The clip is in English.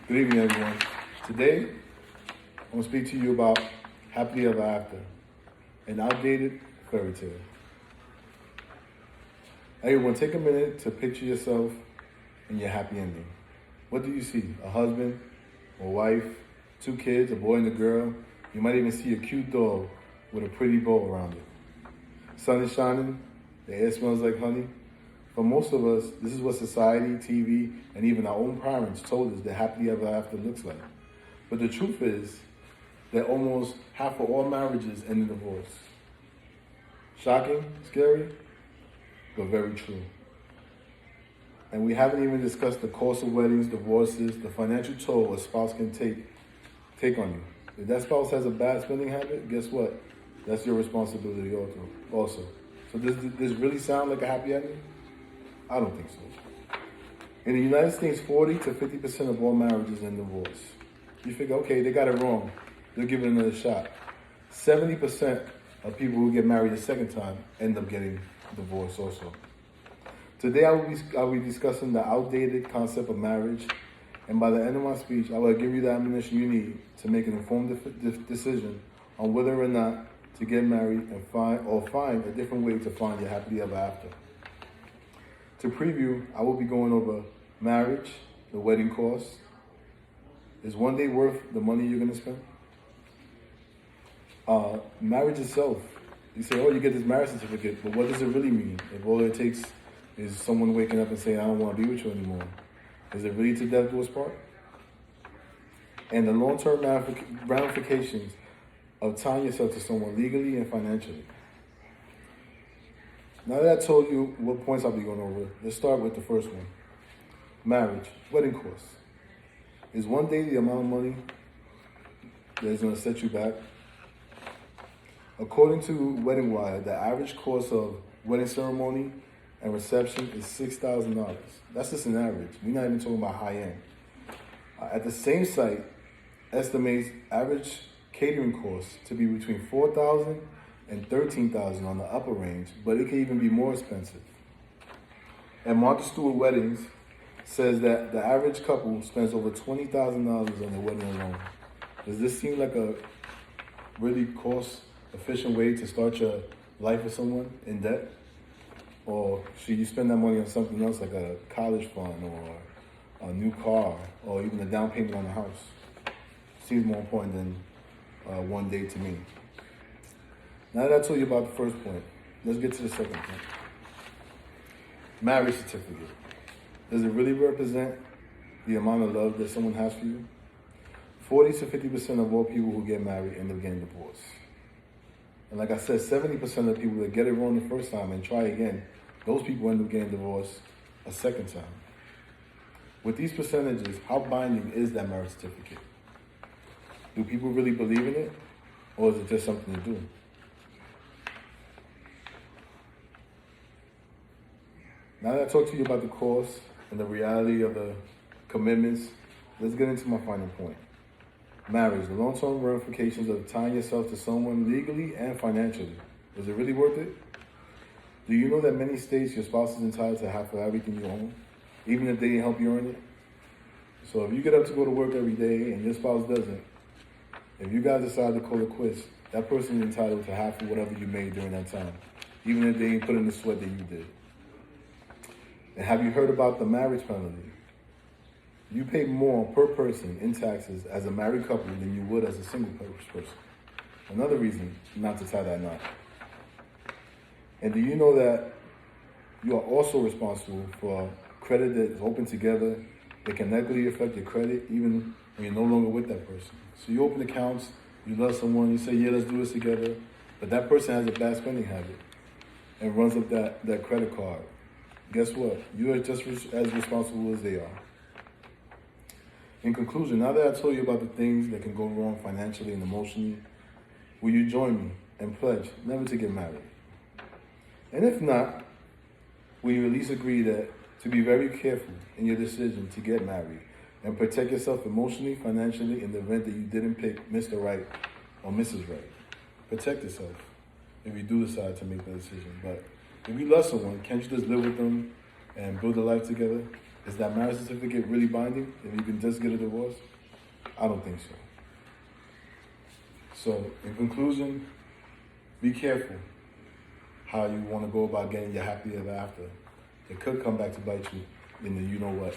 Good evening, everyone. Today, I'm going to speak to you about Happily Ever After, an outdated fairy tale. Everyone, take a minute to picture yourself in your happy ending. What do you see? A husband, a wife, 2 kids, a boy and a girl. You might even see a cute dog with a pretty bow around it. Sun is shining, the air smells like honey. For most of us, this is what society, TV, and even our own parents told us that happily ever after looks like. But the truth is that almost half of all marriages end in divorce. Shocking, scary, but very true. And we haven't even discussed the cost of weddings, divorces, the financial toll a spouse can take on you. If that spouse has a bad spending habit, guess what? That's your responsibility also. So does this really sound like a happy ending? I don't think so. In the United States, 40 to 50% of all marriages end in divorce. You figure, okay, they got it wrong. They'll give it another shot. 70% of people who get married a second time end up getting divorced also. Today, I will be discussing the outdated concept of marriage. And by the end of my speech, I will give you the ammunition you need to make an informed decision on whether or not to get married and find a different way to find your happily ever after. To preview, I will be going over marriage, the wedding costs. Is one day worth the money you're going to spend? Marriage itself. You say, oh, you get this marriage certificate, but what does it really mean? If all it takes is someone waking up and saying, I don't want to be with you anymore. Is it really to death do us part? And the long-term ramifications of tying yourself to someone legally and financially. Now that I told you what points I'll be going over, let's start with the first one. Marriage, wedding costs. Is one day the amount of money that is going to set you back? According to Wedding Wire, the average cost of wedding ceremony and reception is $6,000. That's just an average. We're not even talking about high end. At the same site, estimates average catering costs to be between $4,000 and $13,000 on the upper range, but it can even be more expensive. And Martha Stewart Weddings says that the average couple spends over $20,000 on their wedding alone. Does this seem like a really cost-efficient way to start your life with someone in debt? Or should you spend that money on something else like a college fund or a new car or even a down payment on a house? Seems more important than one day to me. Now that I told you about the first point, let's get to the second point. Marriage certificate. Does it really represent the amount of love that someone has for you? 40 to 50% of all people who get married end up getting divorced. And like I said, 70% of the people that get it wrong the first time and try again, those people end up getting divorced a second time. With these percentages, how binding is that marriage certificate? Do people really believe in it? Or is it just something to do? Now that I talked to you about the cost and the reality of the commitments, let's get into my final point. Marriage, the long-term ramifications of tying yourself to someone legally and financially. Is it really worth it? Do you know that many states your spouse is entitled to half of everything you own, even if they didn't help you earn it? So if you get up to go to work every day and your spouse doesn't, if you guys decide to call it quits, that person is entitled to half of whatever you made during that time, even if they didn't put in the sweat that you did. And have you heard about the marriage penalty? You pay more per person in taxes as a married couple than you would as a single person. Another reason not to tie that knot. And do you know that you are also responsible for credit that is opened together that can negatively affect your credit even when you're no longer with that person? So you open accounts, you love someone, you say, yeah, let's do this together, but that person has a bad spending habit and runs up that credit card. Guess what? You are just as responsible as they are. In conclusion, now that I told you about the things that can go wrong financially and emotionally, will you join me and pledge never to get married? And if not, will you at least agree that to be very careful in your decision to get married and protect yourself emotionally, financially in the event that you didn't pick Mr. Right or Mrs. Right? Protect yourself if you do decide to make that decision. But if you love someone, can't you just live with them and build a life together? Is that marriage certificate really binding if you can just get a divorce? I don't think so. So, in conclusion, be careful how you want to go about getting your happy ever after. It could come back to bite you in the you know what.